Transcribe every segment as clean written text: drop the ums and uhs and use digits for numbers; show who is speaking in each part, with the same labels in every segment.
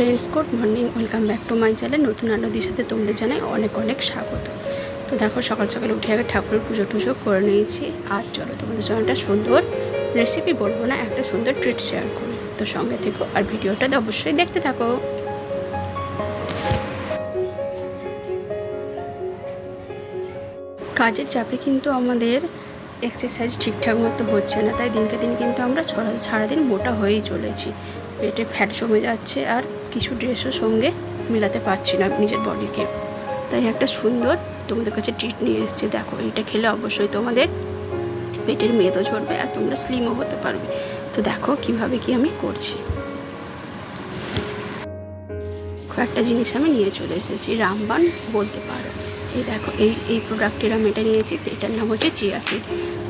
Speaker 1: Friends, good morning, welcome back to my channel. নতুন আনন্দের সাথে তোমাদের জানাই অনেক অনেক স্বাগত। তো দেখো, সকাল সকালে উঠে আগে ঠাকুরের পুজো টুজো করে নিয়েছি। আর চলো তোমাদের সঙ্গে একটা সুন্দর রেসিপি বলবো না, একটা সুন্দর ট্রিট শেয়ার করি। তো সঙ্গে থেকো আর ভিডিওটা অবশ্যই দেখতে থাকো। কাজের চাপে কিন্তু আমাদের এক্সারসাইজ ঠিকঠাক মতো হচ্ছে না, তাই দিনকে দিন কিন্তু আমরা সারাদিন মোটা হয়েই চলেছি। পেটে ফ্যাট জমে যাচ্ছে আর কিছু ড্রেসও সঙ্গে মেলাতে পারছি না নিজের বডিকে। তাই একটা সুন্দর তোমাদের কাছে ট্রিট নিয়ে এসেছি। দেখো, এইটা খেলে অবশ্যই তোমাদের পেটের মেদও ঝরবে আর তোমরা স্লিমও হতে পারবে। তো দেখো কিভাবে কি আমি করছি। কয়েকটা জিনিস আমি নিয়ে চলে এসেছি, রামবান বলতে পারো। এই দেখো, এই প্রোডাক্টের আমি এটা নিয়েছি। এটার নাম হচ্ছে চিয়া সিড,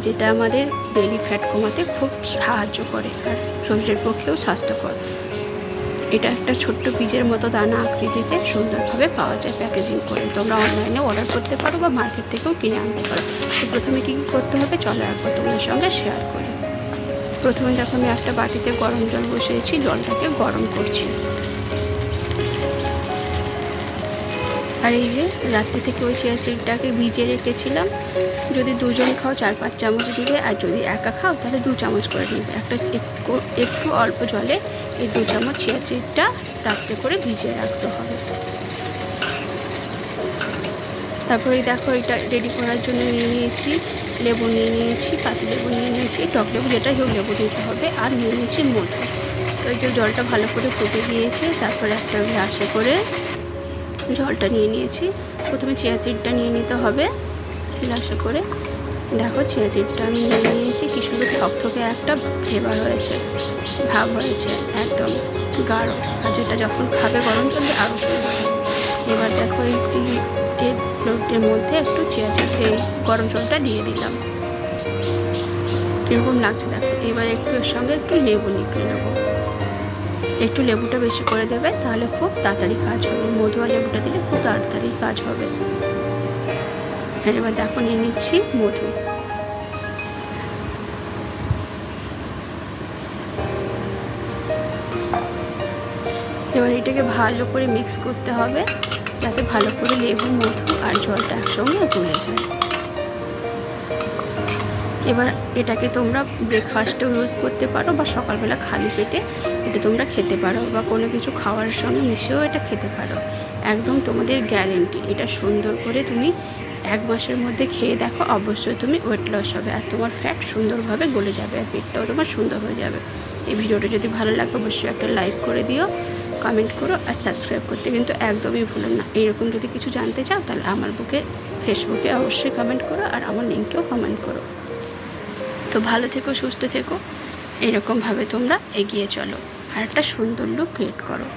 Speaker 1: যেটা আমাদের বেলি ফ্যাট কমাতে খুব সাহায্য করে আর শরীরের পক্ষেও স্বাস্থ্যকর। এটা একটা ছোট্ট বীজের মতো দানা আকৃতিতে সুন্দরভাবে পাওয়া যায় প্যাকেজিং করে। তোমরা অনলাইনে অর্ডার করতে পারো বা মার্কেট থেকেও কিনে আনতে পারো। তো প্রথমে কী করতে হবে চলো একবার তোমাদের সঙ্গে শেয়ার করি। প্রথমে দেখো, আমি একটা বাটিতে গরম জল বসিয়েছি, জলটাকে গরম করছি। আর এই যে রাত্রি থেকে ওই চিয়া সিডটাকে ভিজিয়ে রেখেছিলাম। যদি দুজন খাও 4-5 চামচ দিবে, আর যদি একা খাও তাহলে 2 চামচ করে নিবে। একটু অল্প জলে এই 2 চামচ চিয়া সিডটা রাত্রে করে ভিজিয়ে রাখতে হবে। তারপরে দেখো, এটা রেডি করার জন্য নিয়ে নিয়েছি লেবু, নিয়ে নিয়েছি পাতি লেবু, নিয়ে নিয়েছি টক লেবু, যেটা কেউ লেবু দিতে হবে, আর নিয়ে নিয়েছি মধু। তো এই যে জলটা ভালো করে ফুটে গিয়েছে, তারপরে একটা গ্লাসে করে জলটা নিয়ে নিয়েছি। প্রথমে চিয়া সিডটা নিয়ে নিতে হবে গ্লাসে করে। দেখো, চিয়া সিডটা আমি নিয়ে নিয়েছি। কি সুন্দর থকথকে একটা ফ্লেভার হয়েছে, ভাব হয়েছে, একদম গাঢ়। আর যেটা যখন খাবে গরম জলে আরও সুন্দর। এবার দেখো, এই প্লেটের মধ্যে একটু চিয়া সিড এই গরম জলটা দিয়ে দিলাম। কীরকম লাগছে দেখো। এবার একটু এর সঙ্গে একটু লেবু নিয়ে নেবো। একটু লেবুটা বেশি করে দেবে, তাহলে খুব তাড়াতাড়ি কাজ হবে। মধু আর লেবুটা দিলে খুব তাড়াতাড়ি কাজ হবে। আর এবার দেখো, নিয়ে নিচ্ছি মধু। এবার এটাকে ভালো করে মিক্স করতে হবে, যাতে ভালো করে লেবু, মধু আর জলটা একসঙ্গে গলে যায়। এবার এটাকে তোমরা ব্রেকফাস্টেও ইউজ করতে পারো, বা সকালবেলা খালি পেটে এটা তোমরা খেতে পারো, বা কোনো কিছু খাওয়ার সঙ্গে মিশিয়েও এটা খেতে পারো। একদম তোমাদের গ্যারেন্টি। এটা সুন্দর করে তুমি 1 মাসের মধ্যে খেয়ে দেখো, অবশ্যই তুমি ওয়েট লস হবে আর তোমার ফ্যাট সুন্দরভাবে গলে যাবে আর পেটটাও তোমার সুন্দর হয়ে যাবে। এই ভিডিওটা যদি ভালো লাগে অবশ্যই একটা লাইক করে দিও, কমেন্ট করো আর সাবস্ক্রাইব করতে কিন্তু একদমই ভুলো না। এইরকম যদি কিছু জানতে চাও তাহলে আমার ফেসবুকে অবশ্যই কমেন্ট করো, আর আমার লিঙ্কেও কমেন্ট করো। তো ভালো থেকো, সুস্থ থেকো, এরকমভাবে তোমরা এগিয়ে চলো আর একটা সুন্দর লুক ক্রিয়েট করো।